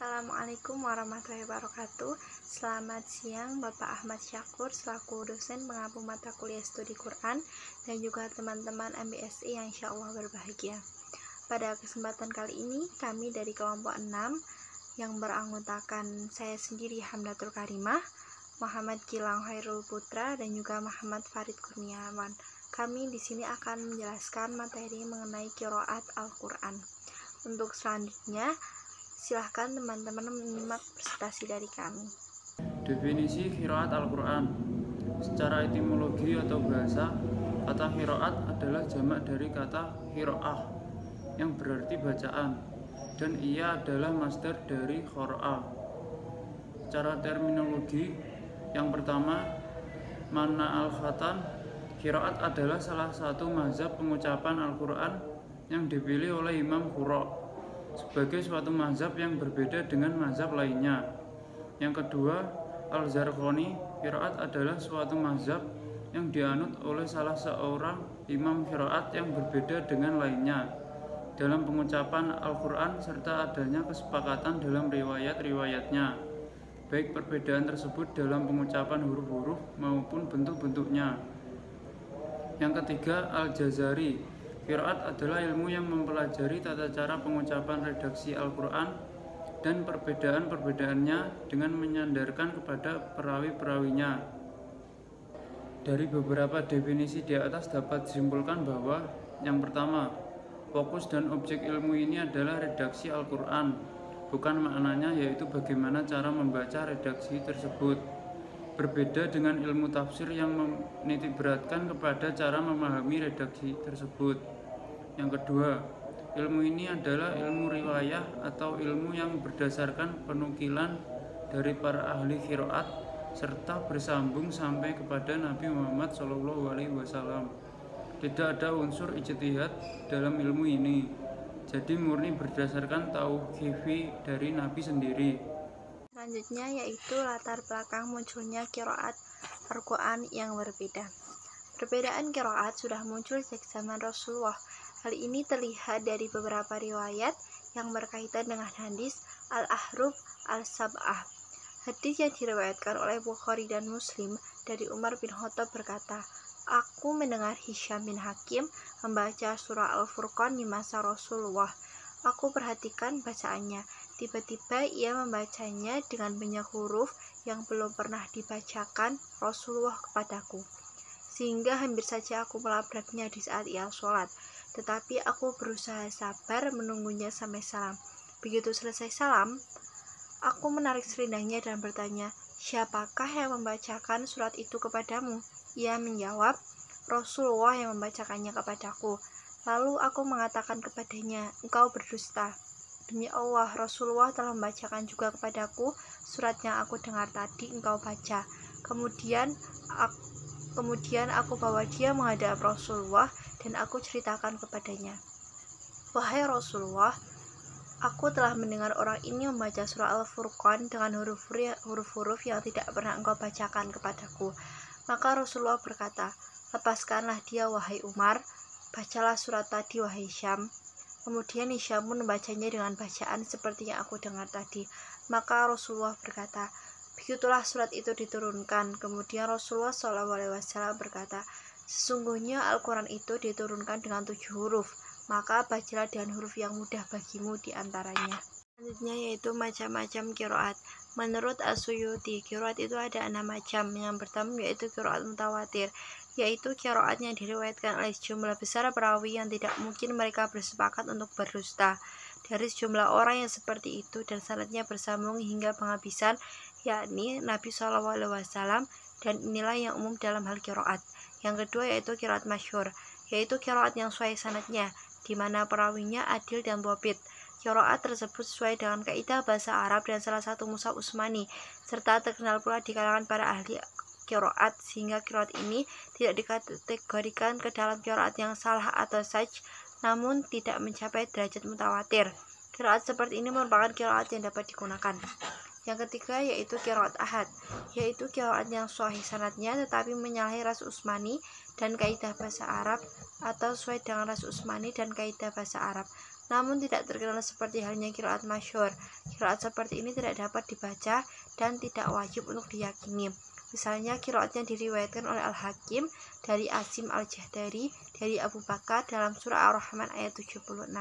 Assalamualaikum warahmatullahi wabarakatuh. Selamat siang Bapak Ahmad Syakur selaku dosen pengampu mata kuliah studi Quran dan juga teman-teman MBSI yang insya Allah berbahagia. Pada kesempatan kali ini kami dari kelompok 6 yang beranggotakan saya sendiri Hamdatul Karimah, Muhammad Gilang Hairul Putra dan juga Muhammad Farid Kurniawan. Kami di sini akan menjelaskan materi mengenai qiraat Al-Quran. Untuk selanjutnya silahkan teman-teman menyimak presentasi dari kami. Definisi qiraat Al-Quran. Secara etimologi atau bahasa, kata qiraat adalah jamak dari kata qiraah yang berarti bacaan, dan ia adalah masdar dari qara'a. Secara terminologi, yang pertama, mana al-khatan. Qiraat adalah salah satu mazhab pengucapan Al-Quran yang dipilih oleh Imam Qurra sebagai suatu mazhab yang berbeda dengan mazhab lainnya. Yang kedua, Al-Zarqani, qiraat adalah suatu mazhab yang dianut oleh salah seorang imam qiraat yang berbeda dengan lainnya dalam pengucapan Al-Quran serta adanya kesepakatan dalam riwayat-riwayatnya, baik perbedaan tersebut dalam pengucapan huruf-huruf maupun bentuk-bentuknya. Yang ketiga, Al-Jazari, qiraat adalah ilmu yang mempelajari tata cara pengucapan redaksi Al-Quran dan perbedaan-perbedaannya dengan menyandarkan kepada perawi-perawinya. Dari beberapa definisi di atas dapat disimpulkan bahwa yang pertama, fokus dan objek ilmu ini adalah redaksi Al-Quran, bukan maknanya yaitu bagaimana cara membaca redaksi tersebut. Berbeda dengan ilmu tafsir yang menitikberatkan kepada cara memahami redaksi tersebut. Yang kedua, ilmu ini adalah ilmu riwayah atau ilmu yang berdasarkan penukilan dari para ahli qiraat serta bersambung sampai kepada Nabi Muhammad SAW. Tidak ada unsur ijtihad dalam ilmu ini, jadi murni berdasarkan tauqifi dari Nabi sendiri. Selanjutnya yaitu latar belakang munculnya qiraat Al-Quran yang berbeda. Perbedaan qiraat sudah muncul sejak zaman Rasulullah. Hal ini terlihat dari beberapa riwayat yang berkaitan dengan hadis Al-Ahruf Al-Sab'ah. Hadis yang diriwayatkan oleh Bukhari dan Muslim dari Umar bin Khattab berkata, "Aku mendengar Hisham bin Hakim membaca surah Al-Furqan di masa Rasulullah. Aku perhatikan bacaannya. Tiba-tiba ia membacanya dengan banyak huruf yang belum pernah dibacakan Rasulullah kepadaku, sehingga hampir saja aku melabraknya di saat ia sholat. Tetapi aku berusaha sabar menunggunya sampai salam. Begitu selesai salam, aku menarik selendangnya dan bertanya, 'Siapakah yang membacakan surat itu kepadamu?' Ia menjawab, 'Rasulullah yang membacakannya kepadaku.' Lalu aku mengatakan kepadanya, 'Engkau berdusta. Demi Allah, Rasulullah telah membacakan juga kepadaku surat yang aku dengar tadi engkau baca.' Kemudian aku bawa dia menghadap Rasulullah dan aku ceritakan kepadanya, 'Wahai Rasulullah, aku telah mendengar orang ini membaca surah Al-Furqan dengan huruf-huruf yang tidak pernah engkau bacakan kepadaku.' Maka Rasulullah berkata, 'Lepaskanlah dia wahai Umar, bacalah surat tadi wahai Syam.' Kemudian Hisham pun membacanya dengan bacaan seperti yang aku dengar tadi. Maka Rasulullah berkata, begitulah surat itu diturunkan. Kemudian Rasulullah SAW berkata, sesungguhnya Al-Quran itu diturunkan dengan 7 huruf, maka bacalah dengan huruf yang mudah bagimu di antaranya. Selanjutnya yaitu macam-macam qiraat. Menurut As-Suyuti, qiraat itu ada 6 macam. Yang pertama yaitu qiraat mutawatir, yaitu qiraat yang diriwayatkan oleh sejumlah besar perawi yang tidak mungkin mereka bersepakat untuk berdusta dari sejumlah orang yang seperti itu dan sanadnya bersambung hingga penghabisan, yakni Nabi SAW, dan inilah yang umum dalam hal qiraat. Yang kedua yaitu qiraat masyhur, yaitu qiraat yang sesuai sanadnya, di mana perawinya adil dan dhabit. Qiraat tersebut sesuai dengan kaidah bahasa Arab dan salah satu mushaf Utsmani, serta terkenal pula di kalangan para ahli qiraat, sehingga qiraat ini tidak dikategorikan ke dalam qiraat yang salah atau sahih, namun tidak mencapai derajat mutawatir. Qiraat seperti ini merupakan qiraat yang dapat digunakan. Yang ketiga yaitu qiraat ahad, yaitu qiraat yang sahih sanadnya tetapi menyalahi ras Utsmani dan kaidah bahasa Arab atau sesuai dengan ras Utsmani dan kaidah bahasa Arab. namun tidak terkenal seperti halnya qiraat masyhur. Qiraat seperti ini tidak dapat dibaca dan tidak wajib untuk diyakini. Misalnya qiraat yang diriwayatkan oleh Al-Hakim dari Asim Al-Jahdari dari Abu Bakar dalam surah Ar-Rahman ayat 76.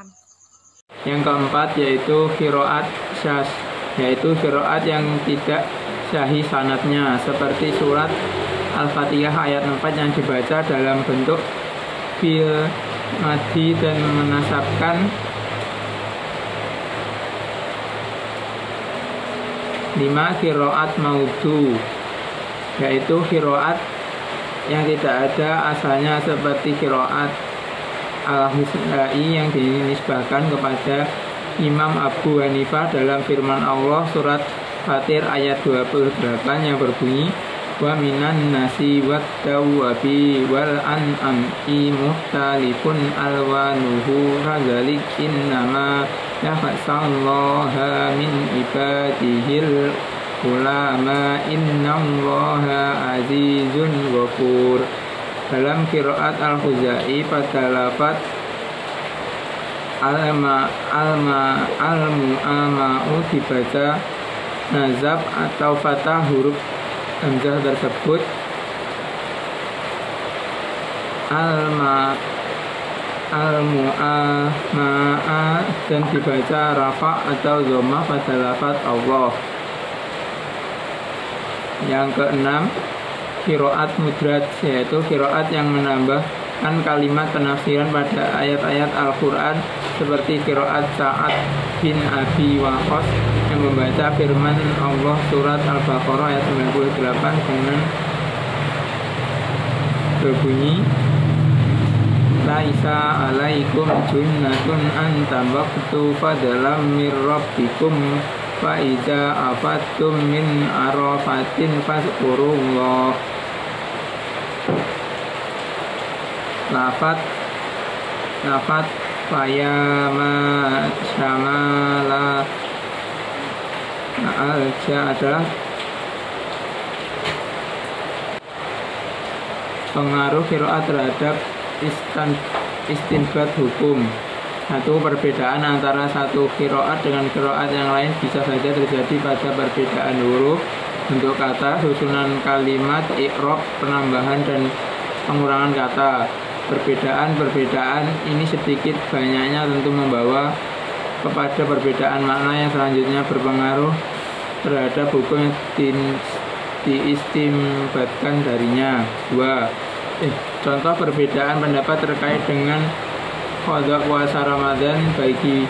Yang keempat yaitu qiraat syadz, yaitu qiraat yang tidak sahih sanadnya, seperti surat Al-Fatihah ayat 4 yang dibaca dalam bentuk fil madhi dan menasabkan 5 qiraat maudhu, yaitu qiraat yang tidak ada asalnya, seperti qiraat Al-Husai yang dinisbahkan kepada Imam Abu Hanifah dalam firman Allah surat Fatir ayat 28 yang berbunyi wa minan nasi wat dawabi wal an'ami muhtalifun alwanuhu kadzalik innama yakhsallaha min ibadihil ulama innallaha azizun ghafur. Dalam qiraat Al-Khuzai pada lafaz al-mu'ama'u dibaca nazab atau fathah huruf hamzah tersebut. Al-mu'ama'a dan dibaca rafa atau dhammah pada lafaz Allah. Yang keenam, qiraat mudraj, yaitu qiraat yang menambahkan kalimat penafsiran pada ayat-ayat Al-Quran, seperti qiraat Sa'ad bin Abi Waqqas yang membaca firman Allah surat Al-Baqarah ayat 98 dengan berbunyi laisa alaikum junnatun an tabaqtu fadlam mir rabbikum fa iza afattum min arafatin fazkurullah. Lafat fayama syamala alja adalah pengaruh qiraat terhadap istinbat hukum. Satu, perbedaan antara satu qiraat dengan qiraat yang lain bisa saja terjadi pada perbedaan huruf, bentuk kata, susunan kalimat, i'rab, penambahan dan pengurangan kata. Perbedaan ini sedikit banyaknya tentu membawa kepada perbedaan makna yang selanjutnya berpengaruh terhadap hukum yang diistimbatkan darinya. 2. Contoh perbedaan pendapat terkait dengan qada puasa Ramadan bagi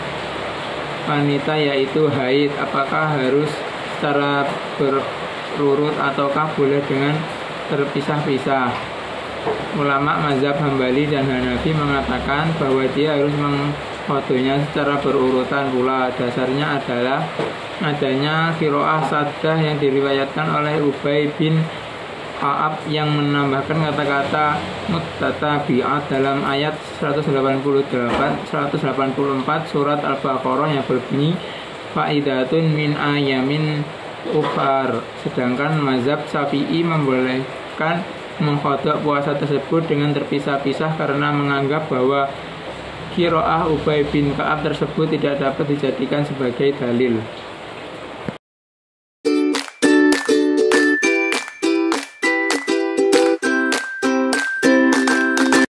wanita, yaitu haid, apakah harus secara berurut ataukah boleh dengan terpisah-pisah. Ulama mazhab Hambali dan Hanafi mengatakan bahwa dia harus mengqadanya secara berurutan pula. Dasarnya adalah adanya qiraah saddah yang diriwayatkan oleh Ubay bin Ka'ab yang menambahkan kata-kata muttatabi'at dalam ayat 184 surat Al-Baqarah yang berbunyi fa'idatun min ayamin ukhar. Sedangkan mazhab Syafi'i membolehkan mengqadha puasa tersebut dengan terpisah-pisah karena menganggap bahwa qiraah Ubay bin Ka'ab tersebut tidak dapat dijadikan sebagai dalil.